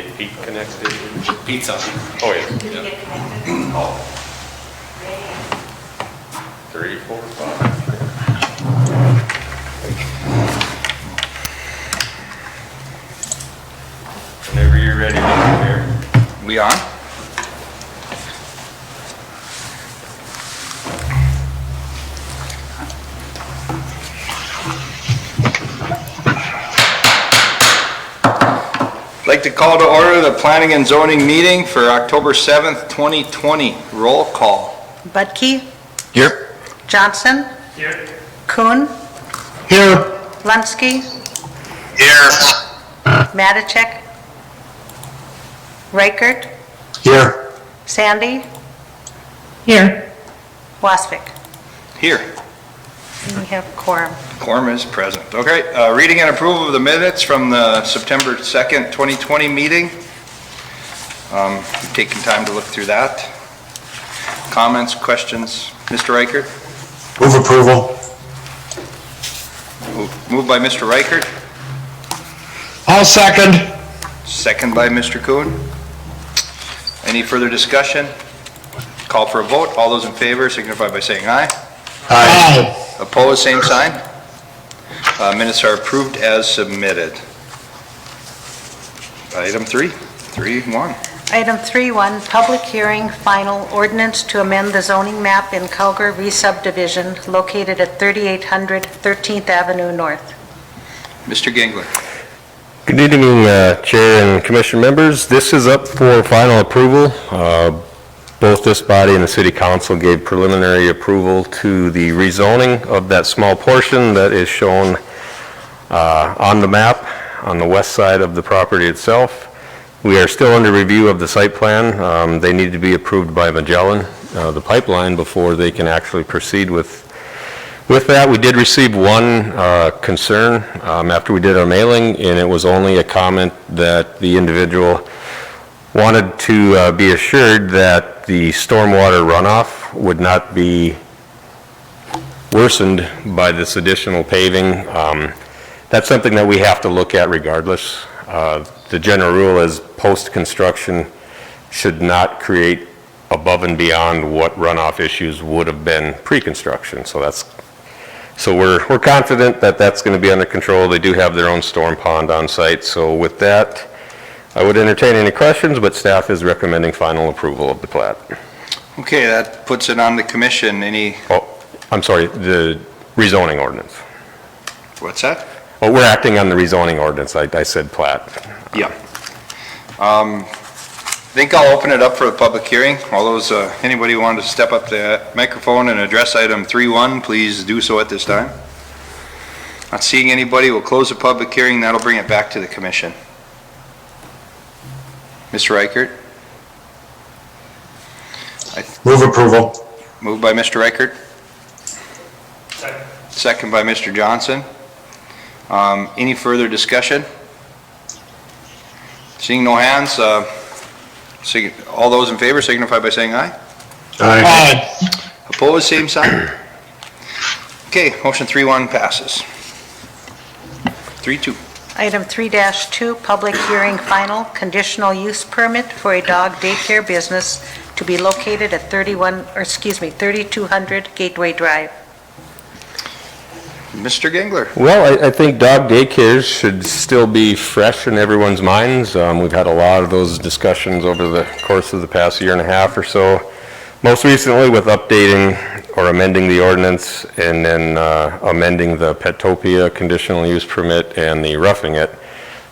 get Pete connected. Pete's on. Oh, yeah. Did you get connected? Oh, Great. 3, 4, 5. Whenever you're ready, Mr. Mayor. We on? I'd like to call to order the Planning and Zoning meeting for October 7th, 2020. Roll call. Budke, Here. Johnson. Here. Kuhn, Here. Lunsky, Here. Matacek, Reichert, Here. Sandy, Here. Wasvik. Here. And we have quorum. Quorum is present. Okay, reading and approval of the minutes from the September 2nd, 2020 meeting. Taking time to look through that. Comments, questions? Mr. Reichert? Move approval. Moved by Mr. Reichert, I'll second. second by Mr. Kuhn. Any further discussion? Call for a vote. All those in favor signify by saying aye. Aye. Opposed, same sign. Minutes are approved as submitted. Item 3.1. Item 3.1, public hearing, final ordinance to amend the zoning map in Calgary re-subdivision located at 3800 13th Avenue North. Mr. Gingler. Good evening, Chair and Commission members. This is up for final approval. Both this body and the City Council gave preliminary approval to the rezoning of that small portion that is shown on the map on the west side of the property itself. We are still under review of the site plan. They need to be approved by Magellan, the pipeline, before they can actually proceed with that. We did receive one concern after we did our mailing, and it was only a comment that the individual wanted to be assured that the stormwater runoff would not be worsened by this additional paving. That's something that we have to look at regardless. The general rule is post-construction should not create above and beyond what runoff issues would have been pre-construction. So we're confident that that's going to be under control. They do have their own storm pond on site. So with that, I would entertain any questions, but staff is recommending final approval of the plat. Okay, that puts it on the commission. Oh, I'm sorry, the rezoning ordinance. What's that? Oh, we're acting on the rezoning ordinance. I said plat. Yeah. I think I'll open it up for a public hearing. All those, anybody who wanted to step up to the microphone and address item 3.1, please do so at this time. Not seeing anybody, we'll close the public hearing. That'll bring it back to the commission. Mr. Reichert? Move approval. Moved by Mr. Reichert. Second by Mr. Johnson. Any further discussion? Seeing no hands, all those in favor signify by saying aye. Aye. Opposed, same sign. Okay, motion 3.1 passes. 3.2. Item 3-2, public hearing, final conditional use permit for a dog daycare business to be located at 3200 Gateway Drive. Mr. Gingler. Well, I think dog daycares should still be fresh in everyone's minds. We've had a lot of those discussions over the course of the past year and a half or so. Most recently with updating or amending the ordinance and then amending the Petopia conditional use permit and the roughing it,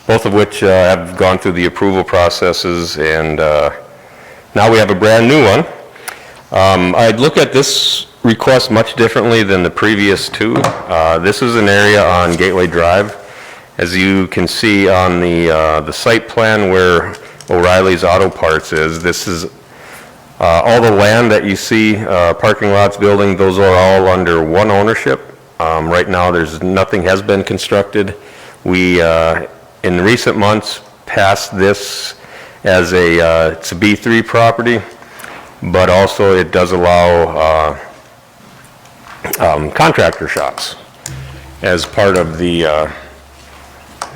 both of which have gone through the approval processes, and now we have a brand new one. I'd look at this request much differently than the previous two. This is an area on Gateway Drive. As you can see on the site plan where O'Reilly's Auto Parts is, this is all the land that you see, parking lots, building, those are all under one ownership. Right now, nothing has been constructed. We, in recent months, passed this as it's a B3 property, but also it does allow contractor shops as part of the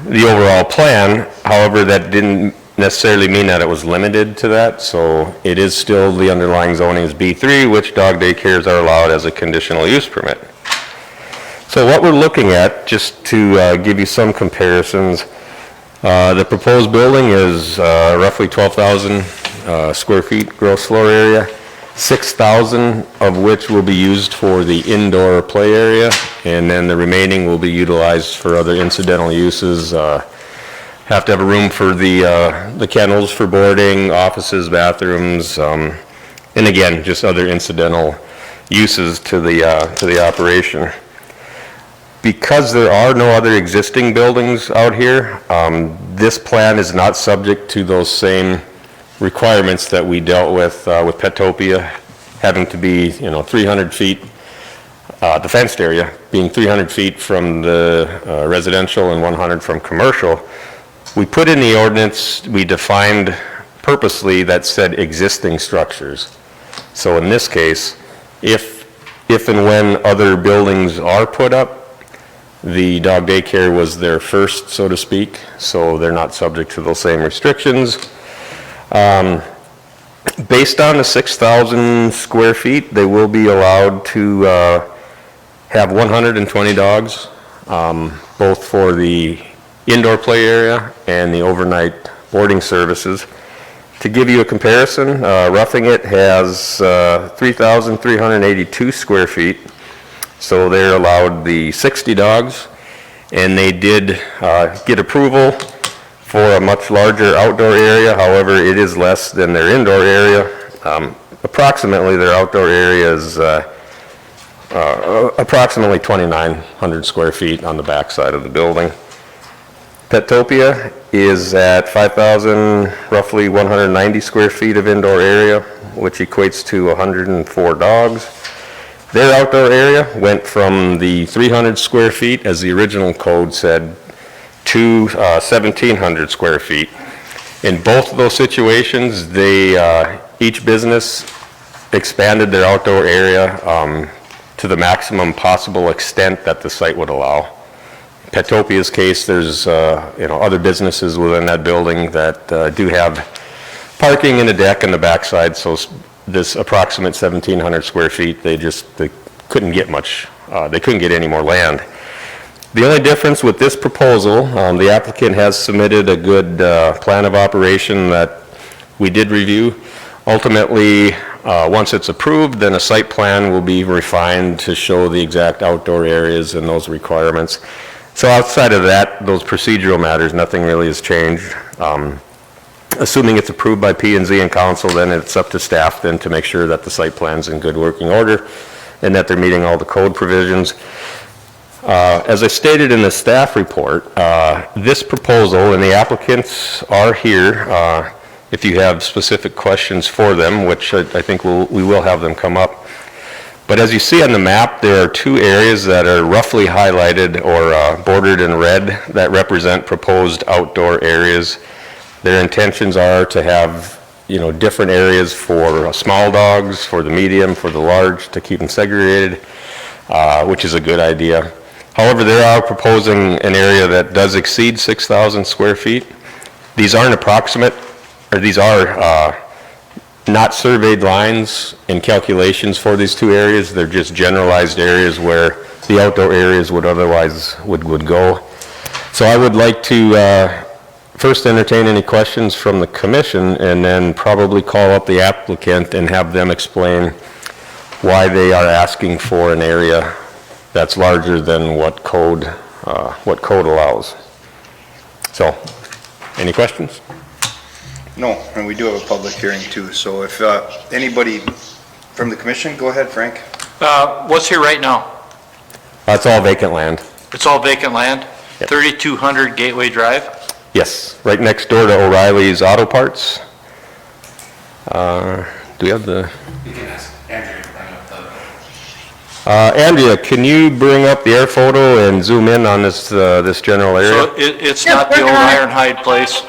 overall plan. However, that didn't necessarily mean that it was limited to that, so it is still, the underlying zoning is B3, which dog daycares are allowed as a conditional use permit. So what we're looking at, just to give you some comparisons, the proposed building is roughly 12,000 square feet gross floor area, 6,000 of which will be used for the indoor play area, and then the remaining will be utilized for other incidental uses. Have to have a room for the kennels for boarding, offices, bathrooms, and again, just other incidental uses to the operation. Because there are no other existing buildings out here, this plan is not subject to those same requirements that we dealt with Petopia, having to be, 300 feet, the fenced area being 300 feet from the residential and 100 from commercial. We put in the ordinance, we defined purposely that said existing structures. So in this case, if and when other buildings are put up, the dog daycare was there first, so to speak, so they're not subject to those same restrictions. Based on the 6,000 square feet, they will be allowed to have 120 dogs, both for the indoor play area and the overnight boarding services. To give you a comparison, Roughing It has 3,382 square feet, so they're allowed the 60 dogs, and they did get approval for a much larger outdoor area. However, it is less than their indoor area. Approximately, their outdoor area is approximately 2,900 square feet on the back side of the building. Petopia is at 5,000, roughly 190 square feet of indoor area, which equates to 104 dogs. Their outdoor area went from the 300 square feet, as the original code said, to 1,700 square feet. In both of those situations, each business expanded their outdoor area to the maximum possible extent that the site would allow. Petopia's case, there's other businesses within that building that do have parking and a deck in the backside, so this approximate 1,700 square feet, they couldn't get much, they couldn't get any more land. The only difference with this proposal, the applicant has submitted a good plan of operation that we did review. Ultimately, once it's approved, then a site plan will be refined to show the exact outdoor areas and those requirements. So outside of that, those procedural matters, nothing really has changed. Assuming it's approved by P&Z and council, then it's up to staff then to make sure that the site plan's in good working order and that they're meeting all the code provisions. As I stated in the staff report, this proposal, and the applicants are here, if you have specific questions for them, which I think we will have them come up. But as you see on the map, there are two areas that are roughly highlighted or bordered in red that represent proposed outdoor areas. Their intentions are to have, different areas for small dogs, for the medium, for the large, to keep them segregated, which is a good idea. However, they are proposing an area that does exceed 6,000 square feet. These aren't approximate, or these are not surveyed lines and calculations for these two areas. They're just generalized areas where the outdoor areas would otherwise would go. So I would like to first entertain any questions from the commission and then probably call up the applicant and have them explain why they are asking for an area that's larger than what code allows. So, any questions? No, and we do have a public hearing too, so if anybody from the commission, go ahead, Frank. What's here right now? It's all vacant land. It's all vacant land? Yep. 3200 Gateway Drive? Yes, right next door to O'Reilly's Auto Parts. Do we have the? You can ask Andrea to bring up the... Andrea, can you bring up the air photo and zoom in on this general area? So it's not the old Ironhide place?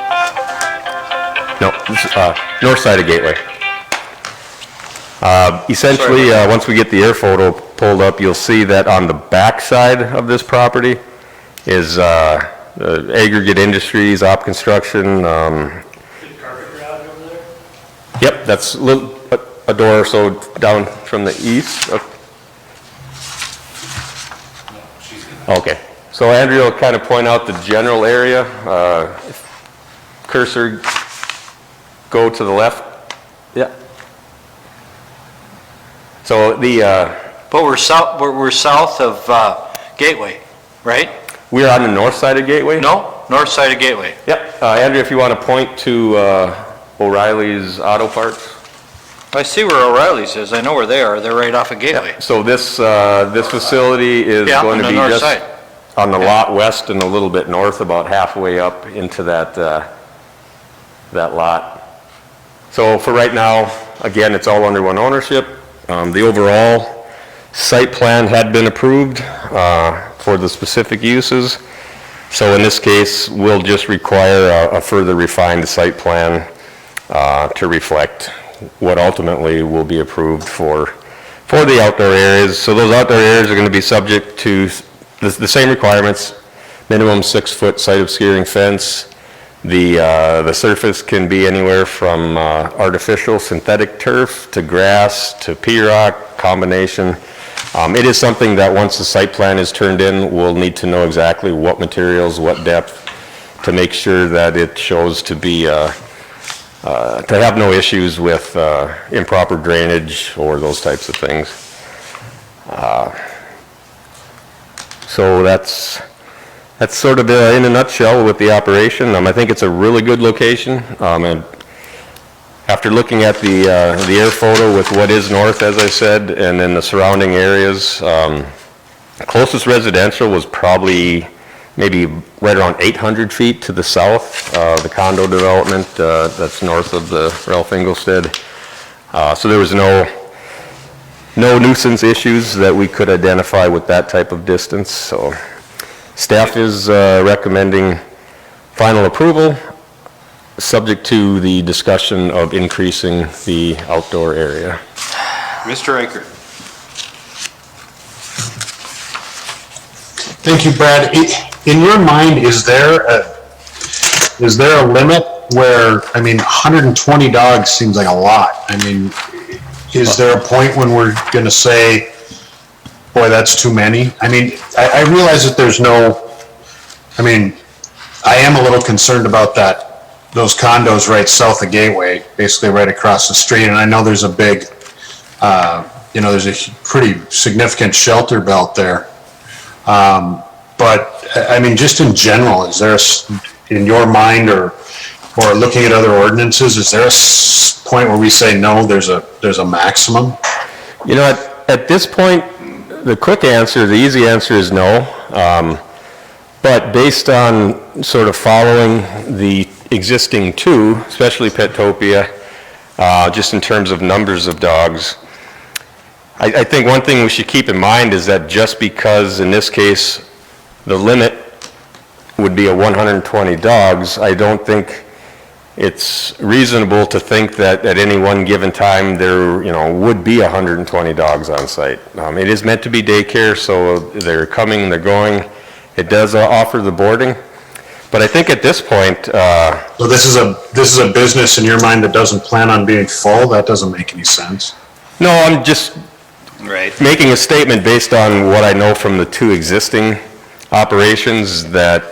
No, this is, north side of Gateway. Essentially, once we get the air photo pulled up, you'll see that on the back side of this property is aggregate industries, op construction, Yep, that's a door or so down from the east. Okay, so Andrea will kind of point out the general area. Cursor, go to the left. Yeah. So But we're south of Gateway, right? we're on the north side of Gateway? No, north side of Gateway. Yep. Andrea, if you want to point to O'Reilly's Auto Parts. I see where O'Reilly's is. I know where they are. They're right off of Gateway. So this facility is Yeah, going on to the be north just side. on the lot west and a little bit north, about halfway up into that lot. So for right now, again, it's all under one ownership. The overall site plan had been approved for the specific uses. So in this case, we'll just require a further refined site plan to reflect what ultimately will be approved for the outdoor areas. So those outdoor areas are going to be subject to the same requirements: minimum 6-foot site obscuring fence. The surface can be anywhere from artificial synthetic turf to grass to P-rock combination. It is something that once the site plan is turned in, we'll need to know exactly what materials, what depth, to make sure that it shows to be to have no issues with improper drainage or those types of things. So that's sort of in a nutshell with the operation. I think it's a really good location. And after looking at the air photo with what is north, as I said, and then the surrounding areas, closest residential was probably maybe right around 800 feet to the south, the condo development that's north of the Ralph Engelstad. So there was no nuisance issues that we could identify with that type of distance. So staff is recommending final approval, subject to the discussion of increasing the outdoor area. Mr. Reichert. Thank you, Brad. In your mind, is there a limit where, 120 dogs seems like a lot. Is there a point when we're going to say, boy, that's too many? I realize that there's I am a little concerned about those condos right south of Gateway, basically right across the street, and I know there's a big, there's a pretty significant shelter belt there. But just in general, is there, in your mind or looking at other ordinances, is there a point where we say, no, there's a maximum? At this point, the quick answer, the easy answer is no. But based on sort of following the existing two, especially Petopia, just in terms of numbers of dogs, I think one thing we should keep in mind is that just because in this case the limit would be 120 dogs, I don't think it's reasonable to think that at any one given time there would be 120 dogs on site. It is meant to be daycare, so they're coming, they're going. It does offer the boarding, but I think at this point, So this is a business in your mind that doesn't plan on being full? That doesn't make any sense. no, I'm just Right. making a statement based on what I know from the two existing operations that,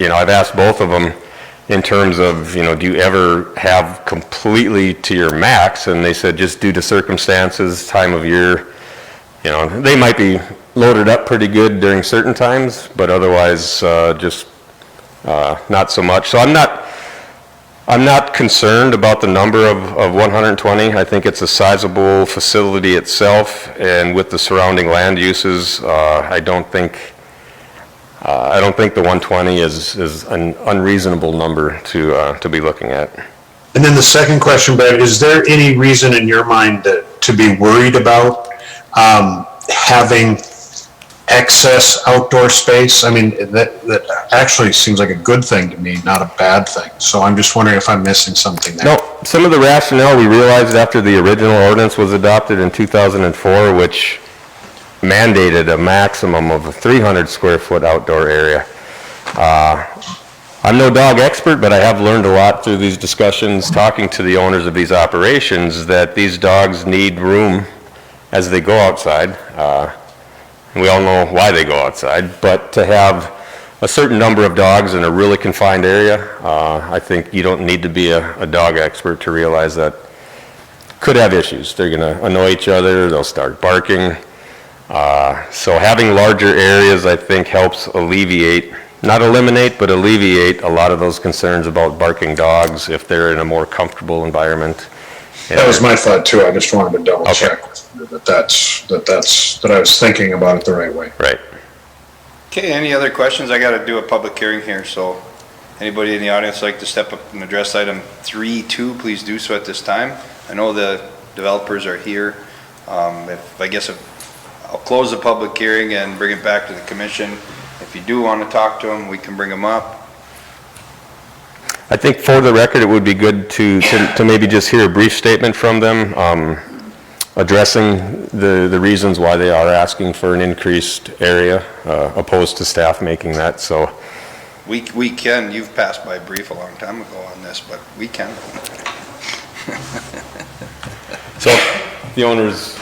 I've asked both of them in terms of, do you ever have completely to your max? And they said just due to circumstances, time of year, they might be loaded up pretty good during certain times, but otherwise just not so much. So I'm not concerned about the number of 120. I think it's a sizable facility itself, and with the surrounding land uses, I don't think the 120 is an unreasonable number to be looking at. And then the second question, Brad, is there any reason in your mind to be worried about having excess outdoor space? That actually seems like a good thing to me, not a bad thing. So I'm just wondering if I'm missing something there. No, some of the rationale we realized after the original ordinance was adopted in 2004, which mandated a maximum of a 300 square foot outdoor area. I'm no dog expert, but I have learned a lot through these discussions, talking to the owners of these operations, that these dogs need room as they go outside. And we all know why they go outside, but to have a certain number of dogs in a really confined area, I think you don't need to be a dog expert to realize that could have issues. They're going to annoy each other, they'll start barking. So having larger areas, I think, helps alleviate, not eliminate, but alleviate a lot of those concerns about barking dogs if they're in a more comfortable environment. That was my thought too. I just wanted to double Okay. check that I was thinking about it the right way. Right. Okay, any other questions? I gotta do a public hearing here, so anybody in the audience like to step up and address item 3.2, please do so at this time. I know the developers are here. I'll close the public hearing and bring it back to the commission. If you do want to talk to them, we can bring them up. I think for the record, it would be good to maybe just hear a brief statement from them, addressing the reasons why they are asking for an increased area, opposed to staff making that, so. We can, you've passed by brief a long time ago on this, but we can. So, the owners,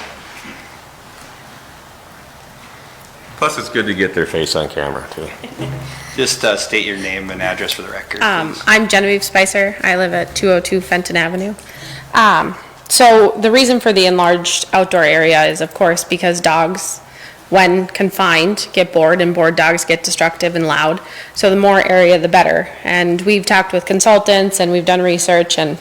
plus it's good to get their face on camera too. Just state your name and address for the record, please. I'm Genevieve Spicer. I live at 202 Fenton Avenue. So the reason for the enlarged outdoor area is, of course, because dogs, when confined, get bored, and bored dogs get destructive and loud. So the more area, the better. And we've talked with consultants, and we've done research, and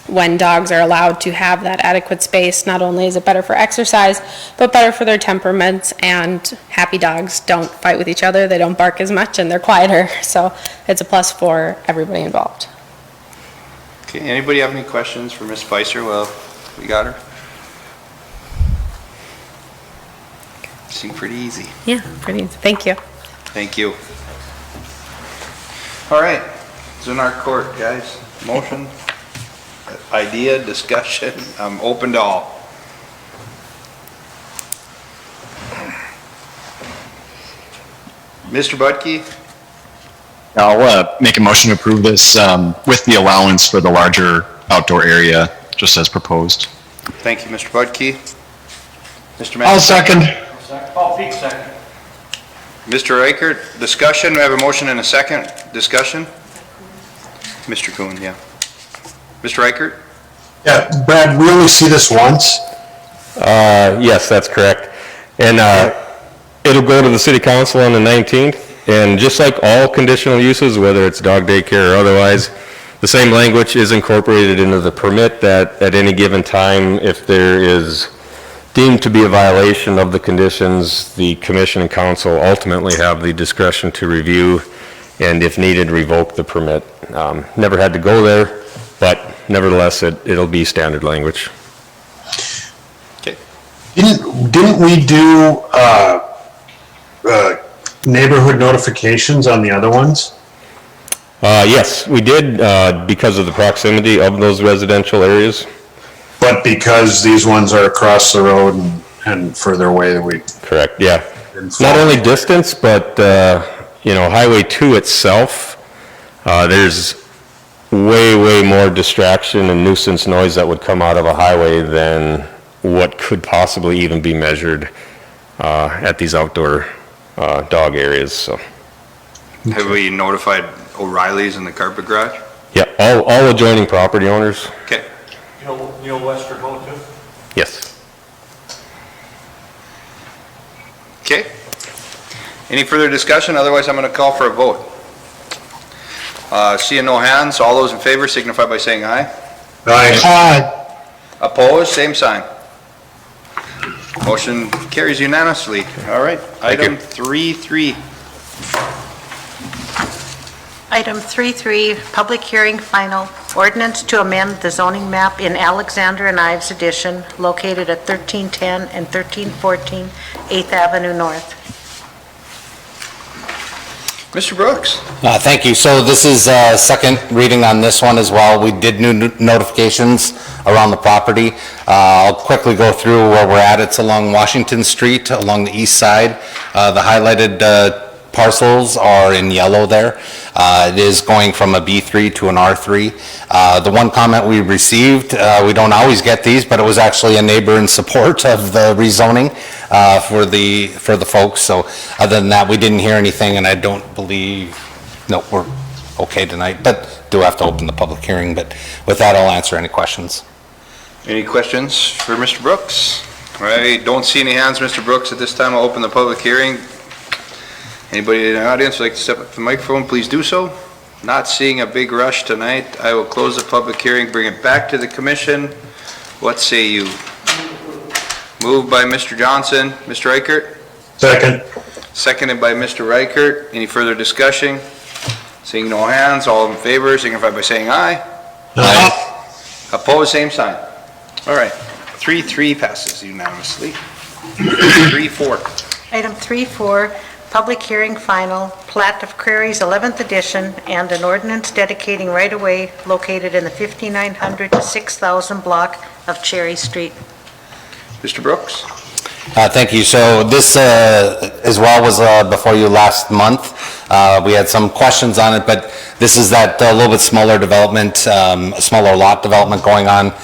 when dogs are allowed to have that adequate space, not only is it better for exercise, but better for their temperaments, and happy dogs don't fight with each other, they don't bark as much, and they're quieter, so it's a plus for everybody involved. Okay, anybody have any questions for Ms. Spicer? Well, we got her. Seemed pretty easy. Yeah, pretty, thank you. Thank you. All right, it's in our court, guys. Motion, idea, discussion, I'm open to all. Mr. Budke? I'll make a motion to approve this with the allowance for the larger outdoor area, just as proposed. Thank you, Mr. Budke. Mr. I'll Matt? second. Paul Peak, second. Mr. Reichert, discussion, we have a motion and a second, discussion? Mr. Kuhn, yeah. Mr. Reichert? Yeah, Brad, we only see this once. Yes, that's correct. And it'll go to the city council on the 19th. And just like all conditional uses, whether it's dog daycare or otherwise, the same language is incorporated into the permit that at any given time, if there is deemed to be a violation of the conditions, the commission and council ultimately have the discretion to review and, if needed, revoke the permit. Never had to go there, but nevertheless, it'll be standard language. Okay. Didn't we do neighborhood notifications on the other ones? Yes, we did, because of the proximity of those residential areas. But because these ones are across the road and further away, we Correct, yeah. didn't. Not only distance, but, Highway 2 itself, there's way more distraction and nuisance noise that would come out of a highway than what could possibly even be measured at these outdoor dog areas, so. Have we notified O'Reilly's in the carpet garage? Yeah, all adjoining property owners, Okay. You know Western Road too? yes. Okay. Any further discussion? Otherwise, I'm going to call for a vote. Seeing no hands, all those in favor signify by saying aye. Aye. Opposed, same sign. Motion carries unanimously. All right, item 3.3. Item 3.3, public hearing final, ordinance to amend the zoning map in Alexander and Ives Edition located at 1310 and 1314 8th Avenue North. Mr. Brooks? Thank you. So this is second reading on this one as well. We did new notifications around the property. I'll quickly go through where we're at. It's along Washington Street, along the east side. The highlighted parcels are in yellow there. It is going from a B3 to an R3. The one comment we received, we don't always get these, but it was actually a neighbor in support of the rezoning for the folks. So other than that, we didn't hear anything, and I don't believe, no, we're okay tonight, but do have to open the public hearing. But with that, I'll answer any questions. Any questions for Mr. Brooks? I don't see any hands, Mr. Brooks. At this time, I'll open the public hearing. Anybody in the audience would like to step up to the microphone, please do so. Not seeing a big rush tonight, I will close the public hearing, bring it back to the commission. What say you? Moved by Mr. Johnson. Mr. Reichert? Second. Seconded by Mr. Reichert. Any further discussion? Seeing no hands, all in favor, signify by saying aye. Aye. Opposed, same sign. All right, 3-3 passes unanimously. 3-4. Item 3-4, public hearing final, plat of Crary's 11th edition, and an ordinance dedicating right-of-way located in the 5900 to 6000 block of Cherry Street. Mr. Brooks? Thank you. So this as well was before you last month. We had some questions on it, but this is that little bit smaller development, a smaller lot development going on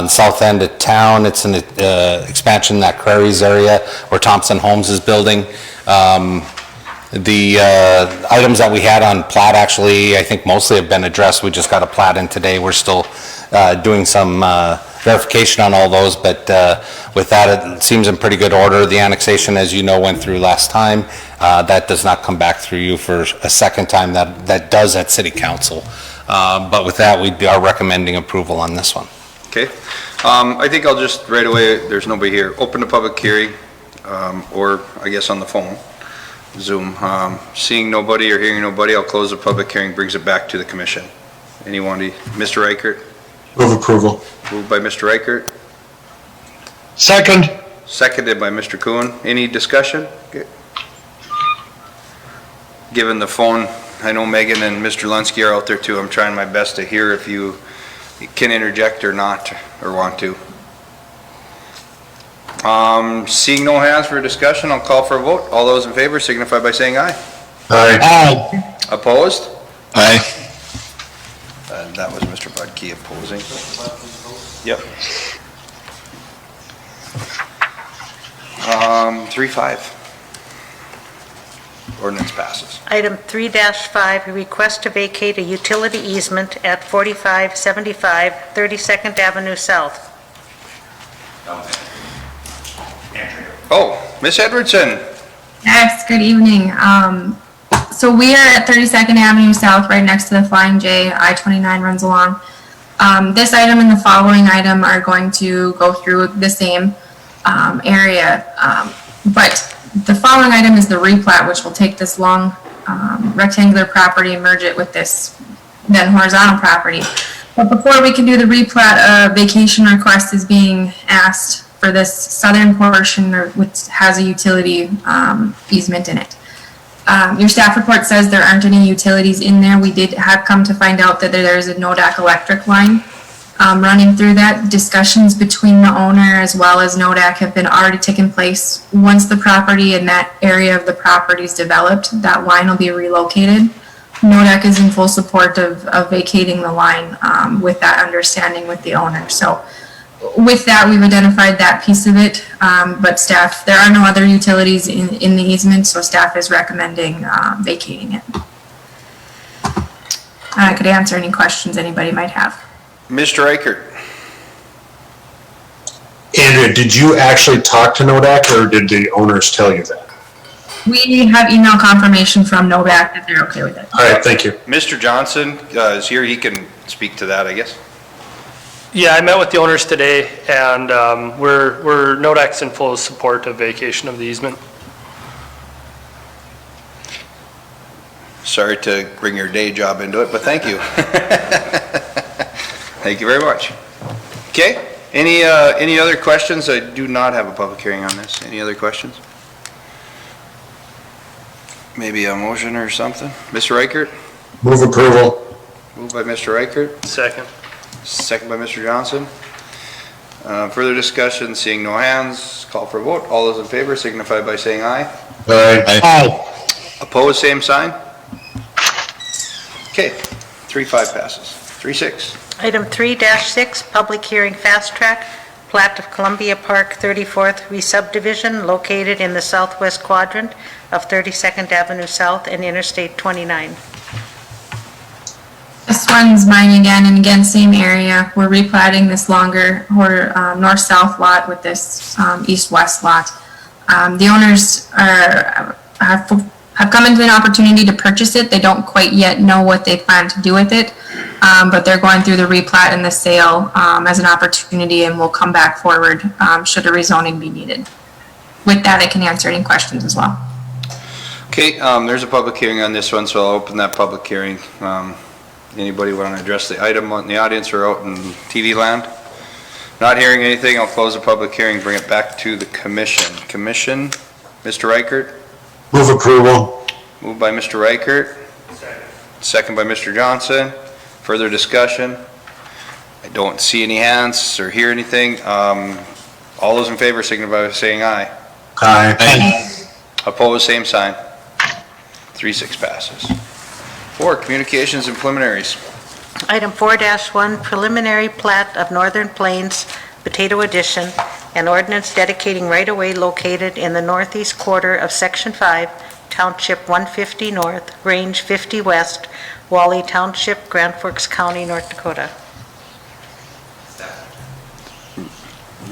south end of town. It's an expansion in that Crary's area where Thompson Homes is building. The items that we had on plat actually, I think mostly have been addressed. We just got a plat in today. We're still doing some verification on all those, but with that, it seems in pretty good order. The annexation, as you know, went through last time. That does not come back through you for a second time. That does at City Council. But with that, we are recommending approval on this one. Okay. I think I'll just, right away, there's nobody here, open the public hearing, or I guess on the phone, Zoom. Seeing nobody or hearing nobody, I'll close the public hearing, brings it back to the commission. Anyone, Mr. Reichert? Move approval. Moved by Mr. Reichert, Second. seconded by Mr. Kuhn. Any discussion? Okay. Given the phone, I know Megan and Mr. Lunsky are out there too. I'm trying my best to hear if you can interject or not, or want to. Seeing no hands for discussion, I'll call for a vote. All those in favor signify by saying aye. Aye. Opposed? Aye. That was Mr. Budke opposing. Yep. 3-5. Ordinance passes. Item 3-5, a request to vacate a utility easement at 4575 32nd Avenue South. Oh, Miss Edwardson. Yes, good evening. So we are at 32nd Avenue South, right next to the Flying J. I-29 runs along. This item and the following item are going to go through the same area. But the following item is the replat, which will take this long rectangular property and merge it with this then horizontal property. But before we can do the replat, a vacation request is being asked for this southern portion, which has a utility easement in it. Your staff report says there aren't any utilities in there. We did have come to find out that there is a NODAC electric line running through that. Discussions between the owner as well as NODAC have been already taken place. Once the property and that area of the property is developed, that line will be relocated. NODAC is in full support of vacating the line with that understanding with the owner. So with that, we've identified that piece of it, but staff, there are no other utilities in the easement, so staff is recommending vacating it. I could answer any questions anybody might have. Mr. Reichert. Andrea, did you actually talk to NODAC or did the owners tell you that? We have email confirmation from NOVAC that they're okay with it. All right, thank you. Mr. Johnson is here. He can speak to that, I guess. Yeah, I met with the owners today, and we're NODAC's in full support of vacation of the easement. Sorry to bring your day job into it, but thank you. Thank you very much. Okay, any other questions? I do not have a public hearing on this. Any other questions? Maybe a motion or something? Mr. Reichert? Move approval. Moved by Mr. Reichert, Second. second by Mr. Johnson. Further discussion, seeing no hands, call for a vote. All those in favor signify by saying aye. Aye. Aye. Opposed, same sign. Okay, 3-5 passes. 3-6. Item 3-6, public hearing fast track, plat of Columbia Park 34th re-subdivision located in the southwest quadrant of 32nd Avenue South and Interstate 29. This one's mine again, and again, same area. We're replatting this longer or north-south lot with this east-west lot. The owners have come into an opportunity to purchase it. They don't quite yet know what they plan to do with it, but they're going through the replat and the sale as an opportunity, and will come back forward should a rezoning be needed. With that, I can answer any questions as well. Okay, there's a public hearing on this one, so I'll open that public hearing. Anybody want to address the item in the audience or out in TV land? Not hearing anything, I'll close the public hearing, bring it back to the commission. Commission, Mr. Reichert? Move approval. Moved by Mr. Reichert. Second by Mr. Johnson. Further discussion? I don't see any hands or hear anything. All those in favor signify by saying aye. Aye. Opposed, same sign. 3-6 passes. 4, communications and preliminaries. Item 4-1, preliminary plat of Northern Plains Potato Addition, an ordinance dedicating right-of-way located in the northeast quarter of Section 5, Township 150 North, Range 50 West, Wally Township, Grand Forks County, North Dakota.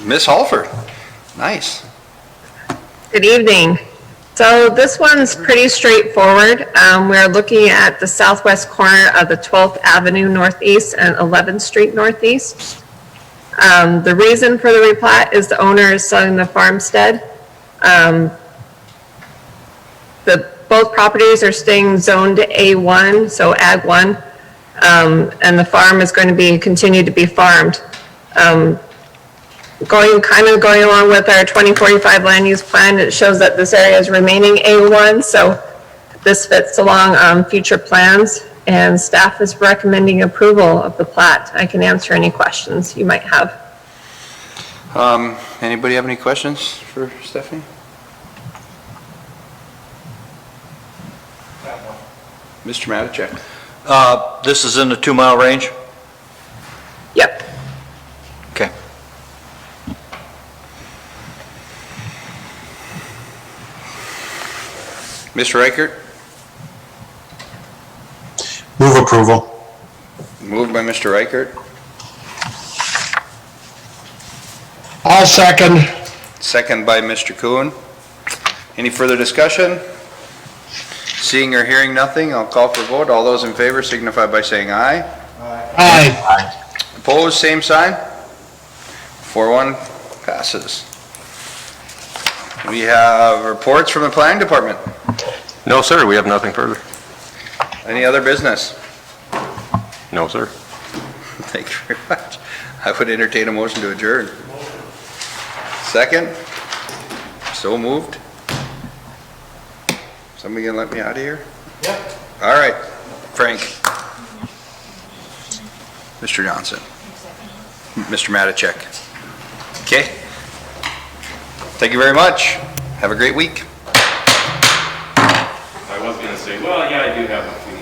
Ms. Halford, nice. Good evening. So this one's pretty straightforward. We're looking at the southwest corner of the 12th Avenue Northeast and 11th Street Northeast. The reason for the replat is the owner is selling the farmstead. Both properties are staying zoned to A1, so Ag 1, and the farm is going to continue to be farmed. Going along with our 2045 land use plan, it shows that this area is remaining A1, so this fits along future plans, and staff is recommending approval of the plat. I can answer any questions you might have. Anybody have any questions for Stephanie? Mr. Matichak. This is in the 2-mile range? Yep. Okay. Mr. Reichert? Move approval. Moved by Mr. Reichert. I'll second. Second by Mr. Kuhn. Any further discussion? Seeing or hearing nothing, I'll call for a vote. All those in favor signify by saying aye. Aye. Opposed, same sign. 4-1 passes. We have reports from the planning department. No, sir, we have nothing further. Any other business? No, sir. Thank you very much. I would entertain a motion to adjourn. Second? So moved. Somebody gonna let me out of here? Yep. All right, Frank. Mr. Johnson. Mr. Matichak. Okay. Thank you very much. Have a great week. I was gonna say, well, yeah, I do have a few